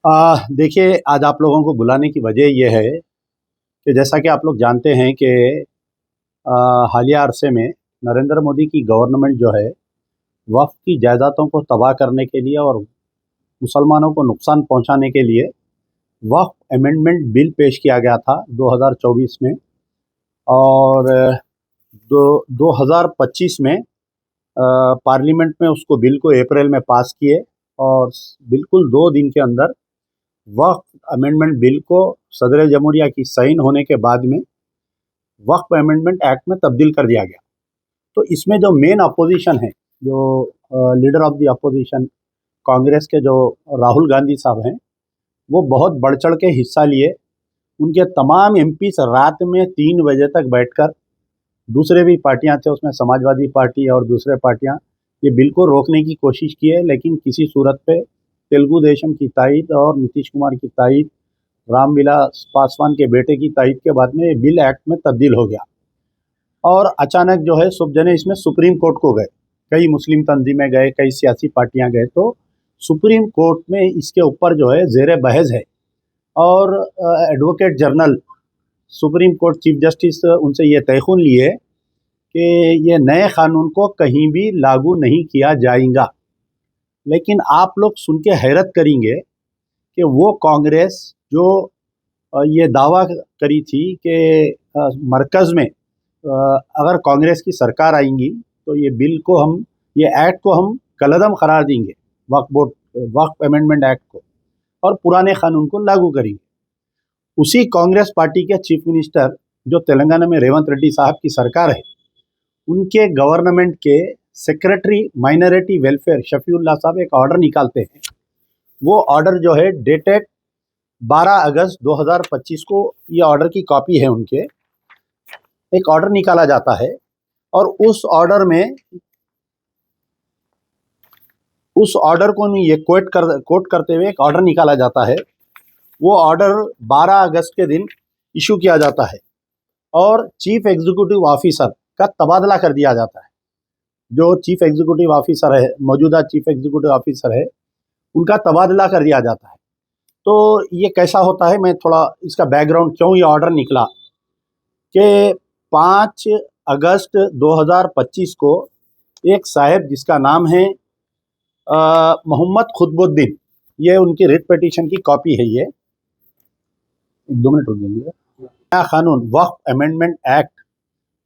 देखिए, आज आप लोगों को बुलाने की वजह ये है कि जैसा कि आप लोग जानते हैं कि अ, हालिया अरसे में नरेंद्र मोदी की गवर्नमेंट जो है, वक़्फ़ की जायदादों को तबाह करने के लिए और मुसलमानों को नुकसान पहुंचाने के लिए वक़्फ़ अमेंडमेंट बिल पेश किया गया था 2024 में। और दो 2025 में पार्लियामेंट में उसको बिल को अप्रैल में पास किए और बिल्कुल 2 दिन के अंदर वक़्फ़ अमेंडमेंट बिल को सदर जमहूरिया की साइन होने के बाद में वक़्फ़ अमेंडमेंट एक्ट में तब्दील कर दिया गया। तो इसमें जो मेन अपोज़िशन है, जो leader of the opposition Congress के जो राहुल गांधी साहब हैं, वो बहुत बढ़-चढ़ के हिस्सा लिए। उनके तमाम एमपीज़ रात में 3 बजे तक बैठकर, दूसरे भी पार्टियाँ थे उसमें समाजवादी पार्टी और दूसरे पार्टियाँ, ये बिल को रोकने की कोशिश की है, लेकिन किसी सूरत पे तेलुगु देशम की तायद और नीतीश कुमार की तायद, रामविलास पासवान के बेटे की तायद के बाद में ये बिल एक्ट में तब्दील हो गया। और अचानक जो है सब जने इसमें सुप्रीम कोर्ट को गए। कई मुस्लिम तंजीमें गए, कई सियासी पार्टियां गए, तो सुप्रीम कोर्ट में इसके ऊपर जो है ज़ेर बहस है। और advocate general supreme court chief justice उनसे ये तयख़ुन लिए कि ये नए कानून को कहीं भी लागू नहीं किया जाएगा। लेकिन आप लोग सुन के हैरत करेंगे कि वो कांग्रेस जो ये दावा करी थी कि मरकज़ में अगर कांग्रेस की सरकार आएंगी तो ये एक्ट को हम कलअदम करार देंगे, वक्फ अमेंडमेंट एक्ट को, और पुराने कानून को लागू करेंगे। उसी कांग्रेस पार्टी के चीफ मिनिस्टर, जो तेलंगाना में रेवंत रेड्डी साहब की सरकार है, उनके गवर्नमेंट के सेक्रेटरी माइनॉरिटी वेलफेयर शफीउल्लाह साहब एक ऑर्डर निकालते हैं। वो ऑर्डर जो है डेटेड 12 अगस्त 2025 को, ये ऑर्डर की कॉपी है उनके। एक ऑर्डर निकाला जाता है और उस ऑर्डर को ये कोट करते हुए एक ऑर्डर निकाला जाता है। वो ऑर्डर 12 अगस्त के दिन इशू किया जाता है और चीफ एग्जीक्यूटिव ऑफिसर का तबादला कर दिया जाता है। जो चीफ एग्जीक्यूटिव ऑफिसर है, मौजूदा चीफ एग्जीक्यूटिव ऑफिसर है, उनका तबादला कर दिया जाता है। तो ये कैसा होता है, मैं थोड़ा इसका बैकग्राउंड, क्यों ये ऑर्डर निकला कि 5 अगस्त 2025 को एक साहब जिसका नाम है मोहम्मद खुतबुद्दीन, ये उनकी रिट पिटीशन की कॉपी है। ये 2 मिनट रुक जाइए। नया कानून वक्फ अमेंडमेंट एक्ट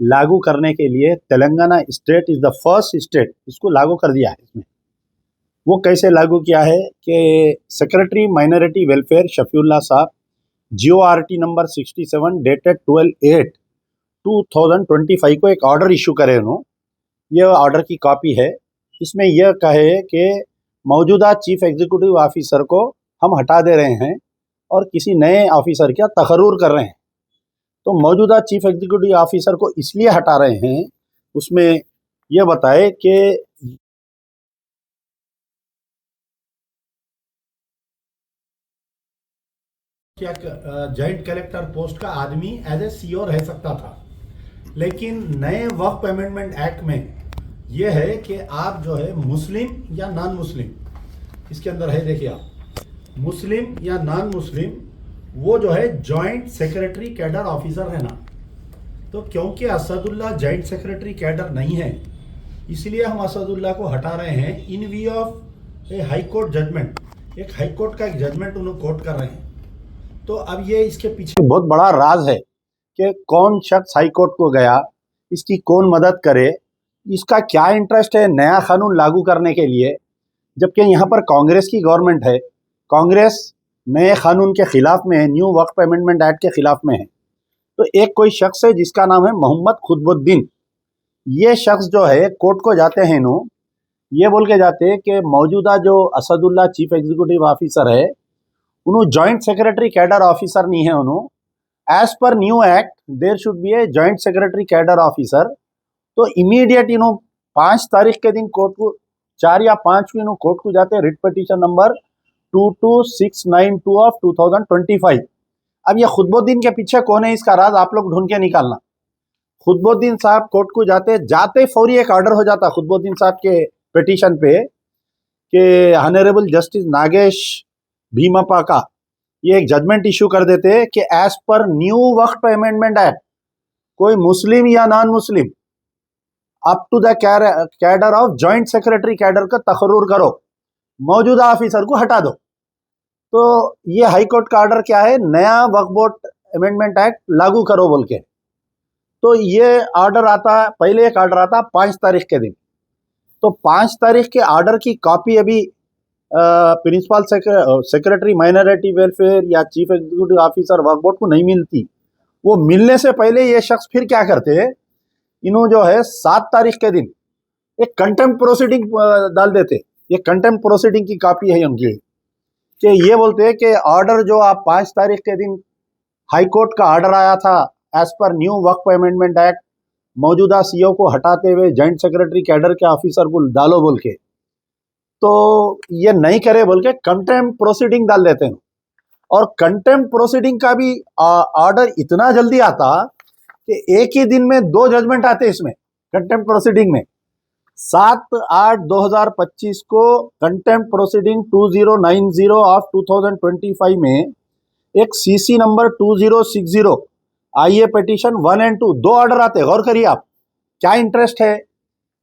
लागू करने के लिए Telangana state is the first state इसको लागू कर दिया है। इसमें वो कैसे लागू किया है कि सेक्रेटरी माइनॉरिटी वेलफेयर शफीउल्लाह साहब GORT नंबर 67 डेटेड 12/8/2025 को एक ऑर्डर इशू करे उन्होंने। ये ऑर्डर की कॉपी है। इसमें यह कहे कि मौजूदा चीफ एग्जीक्यूटिव ऑफिसर को हम हटा दे रहे हैं और किसी नए ऑफिसर का तकर्रुर कर रहे हैं। तो मौजूदा चीफ एग्जीक्यूटिव ऑफिसर को इसलिए हटा रहे हैं, उसमें यह बताए कि क्या जॉइंट कलेक्टर पोस्ट का आदमी एज ए CO रह सकता था। लेकिन नए वक्फ अमेंडमेंट एक्ट में यह है कि आप जो है मुस्लिम या नॉन मुस्लिम, इसके अंदर है, देखिए आप, मुस्लिम या नॉन मुस्लिम, वो जो है जॉइंट सेक्रेटरी कैडर ऑफिसर है ना। तो क्योंकि असदुल्ला जॉइंट सेक्रेटरी कैडर नहीं है, इसलिए हम असदुल्ला को हटा रहे हैं in view of a high court judgment. एक हाई कोर्ट का एक जजमेंट उन्होंने कोर्ट कर रहे हैं। तो अब ये इसके पीछे बहुत बड़ा राज है कि कौन शख्स हाई कोर्ट को गया, इसकी कौन मदद करे, इसका क्या इंटरेस्ट है नया कानून लागू करने के लिए, जबकि यहाँ पर कांग्रेस की गवर्नमेंट है। कांग्रेस नए कानून के खिलाफ में है, न्यू वक्फ अमेंडमेंट एक्ट के खिलाफ में है। तो एक कोई शख्स है जिसका नाम है मोहम्मद खुतबुद्दीन, ये शख्स जो है कोर्ट को जाते हैं, ये बोल के जाते हैं कि मौजूदा जो असदुल्ला चीफ एग्जीक्यूटिव ऑफिसर है, उन्होंने जॉइंट सेक्रेटरी कैडर ऑफिसर नहीं है। उन्होंने as per new act there should be a joint secretary cadre officer. तो इमीडिएट 5 तारीख के दिन कोर्ट को, 4 या 5 को कोर्ट को जाते हैं, रिट पिटीशन नंबर 22692 ऑफ 2025। अब ये खुतबुद्दीन के पीछे कौन है, इसका राज आप लोग ढूंढ के निकालना। खुतबुद्दीन साहब कोर्ट को जाते फौरी एक ऑर्डर हो जाता खुतबुद्दीन साहब के पिटीशन पे कि ऑनरेबल जस्टिस नागेश भीमप्पा का ये एक जजमेंट इश्यू कर देते कि एज पर न्यू वक्फ अमेंडमेंट एक्ट कोई मुस्लिम या नॉन मुस्लिम up to the cadre of joint secretary cadre का तकर्रुर करो, मौजूदा ऑफिसर को हटा दो। तो ये हाई कोर्ट का ऑर्डर क्या है, नया वक्फ बोर्ड अमेंडमेंट एक्ट लागू करो बोल के। तो ये ऑर्डर आता, पहले एक ऑर्डर आता 5 तारीख के दिन। तो 5 तारीख के ऑर्डर की कॉपी अभी प्रिंसिपल सेक्रेटरी माइनॉरिटी वेलफेयर या चीफ एग्जीक्यूटिव ऑफिसर वक्फ बोर्ड को नहीं मिलती। वो मिलने से पहले ये शख्स फिर क्या करते हैं, इन्हों जो है 7 तारीख के दिन एक कंटेम्प्ट प्रोसीडिंग डाल देते। ये कंटेम्प्ट प्रोसीडिंग की कॉपी है उनकी, कि ये बोलते हैं कि ऑर्डर जो आप 5 तारीख के दिन हाई कोर्ट का ऑर्डर आया था एज पर न्यू वक्फ अमेंडमेंट एक्ट, मौजूदा सीओ को हटाते हुए जॉइंट सेक्रेटरी कैडर के ऑफिसर को डालो बोल के, तो ये नहीं करे बोल के कंटेम्प्ट प्रोसीडिंग डाल देते हैं। और कंटेम्प्ट प्रोसीडिंग का भी ऑर्डर इतना जल्दी आता कि एक ही दिन में 2 जजमेंट आते इसमें कंटेम्प्ट प्रोसीडिंग में। 7/8/2025 को कंटेम्प्ट प्रोसीडिंग 2090 ऑफ 2025 में एक सीसी नंबर 2060 आईए पिटीशन 1 और 2 दो ऑर्डर आते। गौर करिए आप, क्या इंटरेस्ट है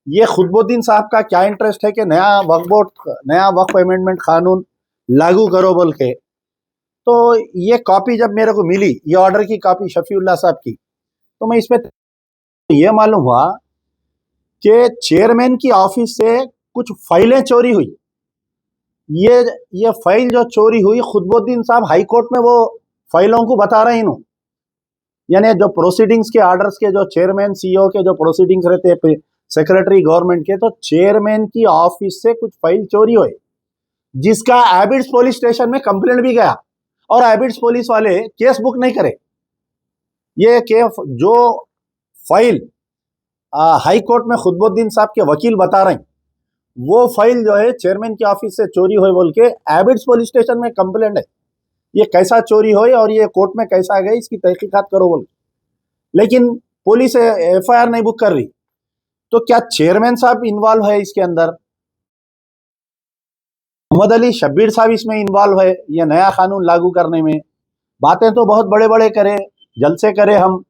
ये खुतबुद्दीन साहब का, क्या इंटरेस्ट है कि नया वक्फ बोर्ड, नया वक्फ अमेंडमेंट कानून लागू करो बोल के। तो ये कॉपी जब मेरे को मिली, ये ऑर्डर की कॉपी शफीउल्लाह साहब की, तो मैं इसमें ये मालूम हुआ कि चेयरमैन की ऑफिस से कुछ फाइलें चोरी हुई। ये फाइल जो चोरी हुई, खुतबुद्दीन साहब हाई कोर्ट में वो फाइलों को बता रहे हैं, यानी जो प्रोसीडिंग्स के ऑर्डर्स के जो चेयरमैन सीईओ के जो प्रोसीडिंग्स रहते हैं सेक्रेटरी गवर्नमेंट के, तो चेयरमैन की ऑफिस से कुछ फाइल चोरी हुए, जिसका एबिड्स पुलिस स्टेशन में कंप्लेंट भी गया और एबिड्स पुलिस वाले केस बुक नहीं करे। ये केस जो फाइल हाई कोर्ट में खुतबुद्दीन साहब के वकील बता रहे हैं, वो फाइल जो है चेयरमैन की ऑफिस से चोरी हुई बोल के एबिड्स पुलिस स्टेशन में कंप्लेंट है। ये कैसा चोरी हुई और ये कोर्ट में कैसा गई, इसकी तहकीकात करो बोल। लेकिन पुलिस एफआईआर नहीं बुक कर रही। तो क्या चेयरमैन साहब इन्वॉल्व है इसके अंदर? मोहम्मद अली शब्बीर साहब इसमें इन्वॉल्व है ये नया कानून लागू करने में? बातें तो बहुत बड़े बड़े करे, जलसे करे हम।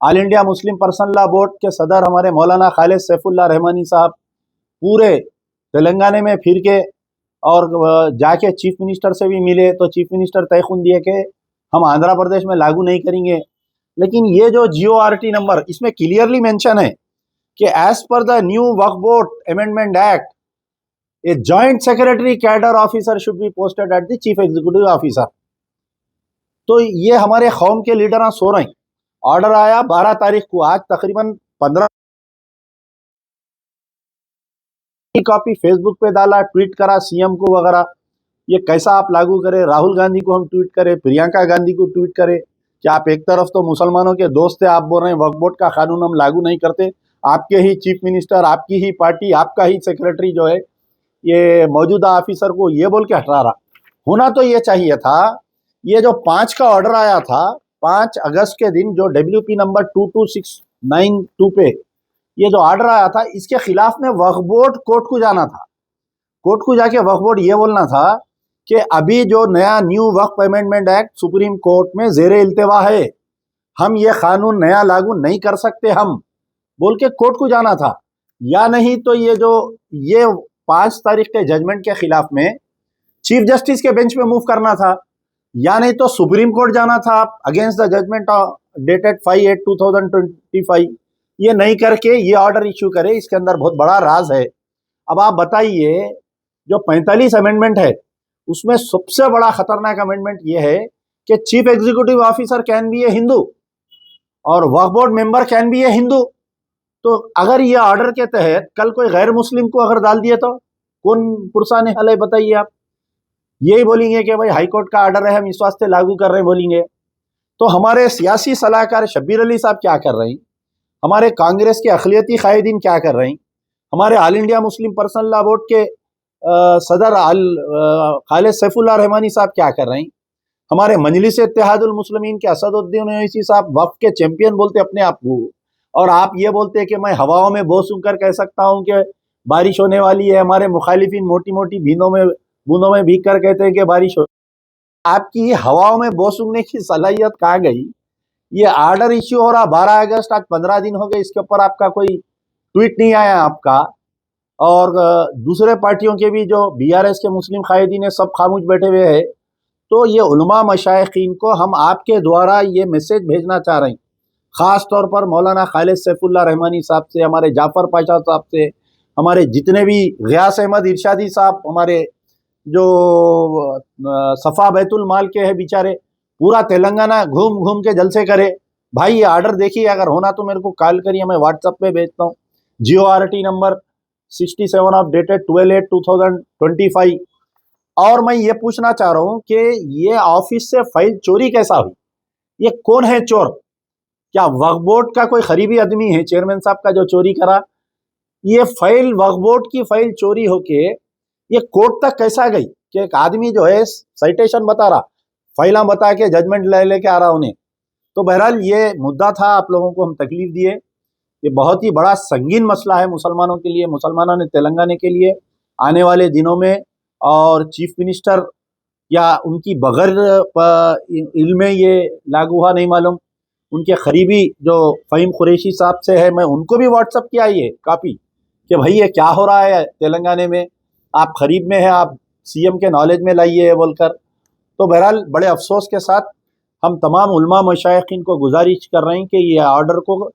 All India Muslim personal law board के सदर हमारे मौलाना खालिद सैफुल्लाह रहमानी साहब पूरे तेलंगाना में फिर के और जाके चीफ मिनिस्टर से भी मिले, तो चीफ मिनिस्टर तयखुन दिए कि हम आंध्र प्रदेश में लागू नहीं करेंगे। लेकिन ये जो GORT नंबर, इसमें क्लियरली मेंशन है कि as per the new Waqf board amendment act a joint secretary cadre officer should be posted at the chief executive officer. तो ये हमारे कौम के लीडर सो रहे हैं। ऑर्डर आया 12 तारीख को, आज तकरीबन 15 कॉपी फेसबुक पे डाला, ट्वीट करा सीएम को वगैरह, ये कैसा आप लागू करें। राहुल गांधी को हम ट्वीट करें, प्रियंका गांधी को ट्वीट करें कि आप एक तरफ तो मुसलमानों के दोस्त है, आप बोल रहे हैं वक्फ बोर्ड का कानून हम लागू नहीं करते। आपके ही चीफ मिनिस्टर, आपकी ही पार्टी, आपका ही सेक्रेटरी जो है ये मौजूदा ऑफिसर को ये बोल के हटा रहा। होना तो ये चाहिए था, ये जो 5 का ऑर्डर आया था 5 अगस्त के दिन, जो WP नंबर 22692 पे ये जो ऑर्डर आया था, इसके खिलाफ में वक्फ बोर्ड कोर्ट को जाना था। कोर्ट को जाके वक्फ बोर्ड ये बोलना था कि अभी जो नया न्यू वक्फ अमेंडमेंट एक्ट सुप्रीम कोर्ट में जेरे इल्तिवा है, हम ये कानून नया लागू नहीं कर सकते हम बोल के कोर्ट को जाना था। या नहीं तो ये 5 तारीख के जजमेंट के खिलाफ में चीफ जस्टिस के बेंच पे मूव करना था, या नहीं तो सुप्रीम कोर्ट जाना था अगेंस्ट द जजमेंट डेटेड 5/8/2025। ये नहीं करके ये ऑर्डर इश्यू करे, इसके अंदर बहुत बड़ा राज है। अब आप बताइए, जो 45 अमेंडमेंट है उसमें सबसे बड़ा खतरनाक अमेंडमेंट ये है कि chief executive officer can be a Hindu और Waqf board member can be a Hindu. तो अगर ये ऑर्डर के तहत कल कोई गैर मुस्लिम को अगर डाल दिए तो कौन पुरसाने हल है, बताइए आप। यही बोलेंगे कि भाई हाई कोर्ट का ऑर्डर है, हम इस वास्ते लागू कर रहे हैं बोलेंगे। तो हमारे सियासी सलाहकार शब्बीर अली साहब क्या कर रहे हैं, हमारे कांग्रेस के अखिलियती कायदीन क्या कर रहे हैं, हमारे all India Muslim personal law board के सदर खालिद सैफुल्लाह रहमानी साहब क्या कर रहे हैं, हमारे मजलिस इत्तेहादुल मुस्लिमीन के असदुद्दीन ओवैसी साहब वक्फ के चैंपियन बोलते अपने आप को, और आप ये बोलते हैं कि मैं हवाओं में बो सुनकर कह सकता हूँ कि बारिश होने वाली है। हमारे मुखालिफिन मोटी मोटी बूंदों में भीग कर कहते हैं कि बारिश हो आपकी हवाओं में बो सूंघने की सलाहियत कहाँ गई? ये ऑर्डर इश्यू हो रहा 12 अगस्त, आज 15 दिन हो गए, इसके ऊपर आपका कोई ट्वीट नहीं आया आपका। और दूसरे पार्टियों के भी जो बीआरएस के मुस्लिम कायदीन है सब खामोश बैठे हुए हैं। तो ये उलमा मशाइखीन को हम आपके द्वारा ये मैसेज भेजना चाह रहे हैं, ख़ास तौर पर मौलाना खालिद सैफुल्लाह रहमानी साहब से, हमारे जाफ़र पाशा साहब से, हमारे जितने भी ग़ियास अहमद इरशादी साहब, हमारे जो सफ़ा बैतुल माल के हैं बेचारे, पूरा तेलंगाना घूम घूम के जलसे करे। भाई ये ऑर्डर देखिए, अगर होना तो मेरे को कॉल करिए, मैं व्हाट्सएप पे भेजता हूँ। GORT number 67 of dated 12/8/2025। और मैं ये पूछना चाह रहा हूँ कि ये ऑफिस से फाइल चोरी कैसा हुई? ये कौन है चोर? क्या वक्फ बोर्ड का कोई खरीबी आदमी है चेयरमैन साहब का जो चोरी करा? ये फाइल वक्फ बोर्ड की फाइल चोरी होके ये कोर्ट तक कैसा गई कि एक आदमी जो है साइटेशन बता रहा, फाइला बता के जजमेंट ले लेके आ रहा उन्हें। तो बहरहाल ये मुद्दा था, आप लोगों को हम तकलीफ दिए। ये बहुत ही बड़ा संगीन मसला है मुसलमानों के लिए, मुसलमानों ने तेलंगाना के लिए आने वाले दिनों में। और चीफ मिनिस्टर या उनकी बगैर इल्म में ये लागू हुआ नहीं मालूम। उनके करीबी जो फ़हीम कुरैशी साहब से है, मैं उनको भी व्हाट्सअप किया ये कापी कि भाई ये क्या हो रहा है तेलंगाना में, आप करीब में है, आप सीएम के नॉलेज में लाइए बोलकर। तो बहरहाल बड़े अफसोस के साथ हम तमाम उलमा मशाइखीन को गुजारिश कर रहे हैं कि ये ऑर्डर को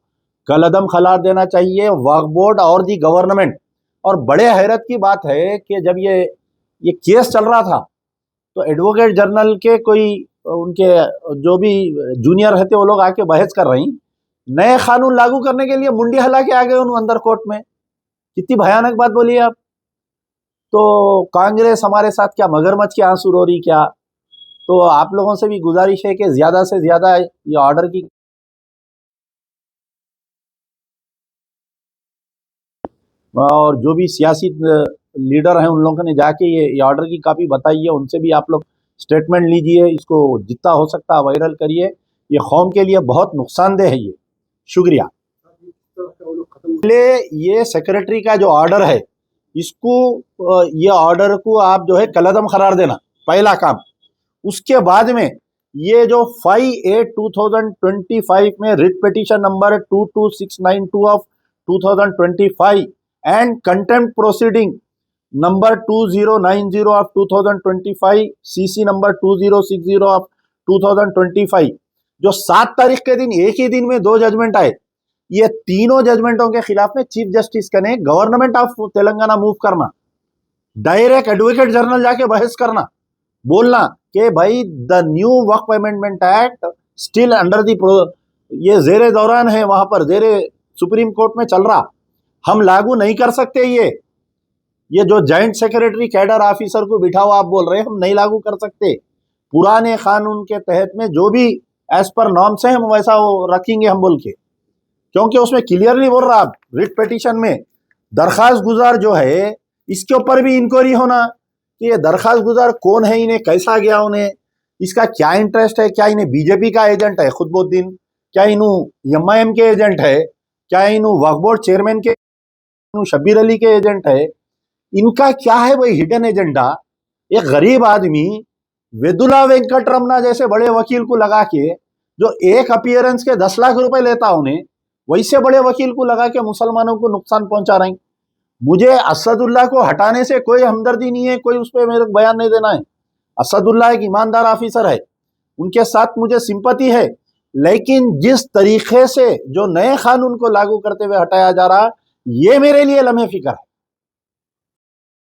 कलअदम करार देना चाहिए, वक्फ बोर्ड और दी गवर्नमेंट। और बड़े हैरत की बात है कि जब ये केस चल रहा था तो एडवोकेट जनरल के कोई उनके जो भी जूनियर रहते वो लोग आके बहस कर रही, नए कानून लागू करने के लिए मुंडी हिला के आ गए उन अंदर कोर्ट में। कितनी भयानक बात बोली आप। तो कांग्रेस हमारे साथ क्या मगरमच्छ की आंसू रो रही क्या? तो आप लोगों से भी गुजारिश है कि ज्यादा से ज्यादा ये ऑर्डर की, और जो भी सियासी लीडर हैं उन लोगों ने जाके ये ऑर्डर की कापी बताई है, उनसे भी आप लोग स्टेटमेंट लीजिए, इसको जितना हो सकता है वायरल करिए। ये कौम के लिए बहुत नुकसानदेह है ये। शुक्रिया। पहले ये सेक्रेटरी का जो ऑर्डर है इसको, ये ऑर्डर को आप जो है कलअदम करार देना पहला काम। उसके बाद में ये जो 5/8/2025 में writ petition number 22692 of 2025 and contempt proceeding number 2090 of 2025, CC number 2060 of 2025, जो 7 तारीख के दिन एक ही दिन में 2 जजमेंट आए, ये तीनों जजमेंटों के खिलाफ में चीफ जस्टिस का ने गवर्नमेंट ऑफ तेलंगाना मूव करना, डायरेक्ट एडवोकेट जनरल जाके बहस करना, बोलना कि भाई the new Waqf amendment act still under the, ये जेरे दौरान है, वहां पर जेरे सुप्रीम कोर्ट में चल रहा, हम लागू नहीं कर सकते। ये जो जॉइंट सेक्रेटरी कैडर ऑफिसर को बिठाओ आप बोल रहे हैं हम नहीं लागू कर सकते। पुराने कानून के तहत में जो भी एज पर नॉर्म्स है हम वैसा वो रखेंगे हम बोल के, क्योंकि उसमें क्लियरली बोल रहा आप रिट पिटीशन में दरखास्त गुजार जो है इसके ऊपर भी इंक्वायरी होना कि ये दरखास्त गुजार कौन है, इन्हें कैसा गया, उन्हें इसका क्या इंटरेस्ट है, क्या इन्हें बीजेपी का एजेंट है खुदबुद्दीन, क्या इन्हू MIM के एजेंट है, क्या इन्हू वक्फ बोर्ड चेयरमैन के शब्बीर अली के एजेंट है, इनका क्या है वही हिडन एजेंडा। एक गरीब आदमी वेदुला वेंकट रमना जैसे बड़े वकील को लगा के, जो एक अपीयरेंस के 10 लाख रुपए लेता उन्हें, वैसे बड़े वकील को लगा के मुसलमानों को नुकसान पहुंचा रहे हैं। मुझे असदुल्ला को हटाने से कोई हमदर्दी नहीं है, कोई उस पर मेरे बयान नहीं देना है। असदुल्ला एक ईमानदार ऑफिसर है, उनके साथ मुझे सिंपैथी है, लेकिन जिस तरीके से जो नए कानून को लागू करते हुए हटाया जा रहा, ये मेरे लिए लम्हे फिक्र है।